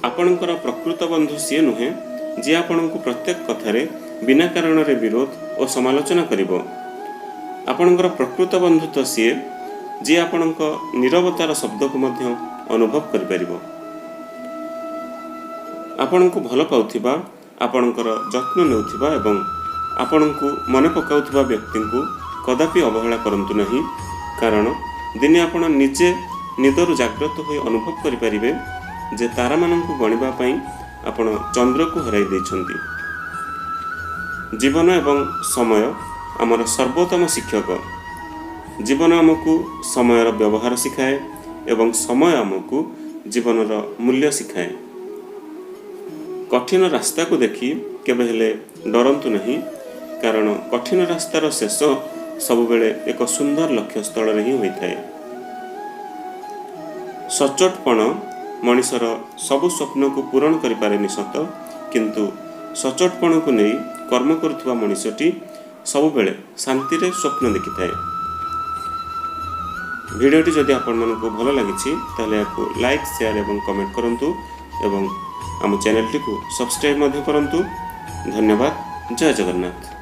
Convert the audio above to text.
आपणकर प्रकृत बंधु सी नुहे जी आपण को प्रत्येक कथार बिना कारण विरोध और समालोचना करिवो। आपणकर प्रकृत बंधु तो सी जी आपण नीरवतार शब्द को मध्य अनुभव करिपरिवो। आपण को भल पाउथिबा, आपणकर जत्न नेउथिबा एवं आपण को मन पकाउथिबा व्यक्ति को कदापि अवहेला करंतु नहीं, कारण दिने आपण निजे निदरु जाग्रत होई अनुभव करिपरिबे जे तारा मानंकु गणिबा पई आपण चंद्र को हराई दैछंती। जीवन एवं समय आमर सर्वोत्तम शिक्षक। जीवन आमको समयर व्यवहार शिखाए एवं समय आमको जीवनर मूल्य शिखाए। कठिन रास्ता को देखि केबे हेले डरंतु नहीं, कारण कठिन रास्तार शेष सबुबेले एक सुंदर लक्ष्यस्थल रे ही होइथाए। सचोटपण मनिषर सबु स्वप्न को पूरण करि पारेनि सत, किंतु सचोटपण को नहीं कर्म करुवा मनिषटी सबुबेले शांति रे स्वप्न देखिथाए। भिडियोटी जदि आपण मानकु भल लागिछि ताले याकु लाइक शेयर एवं कमेंट करंतु एवं आम चैनल टी को सब्सक्राइब मध्य करंतु। धन्यवाद। जय जगन्नाथ।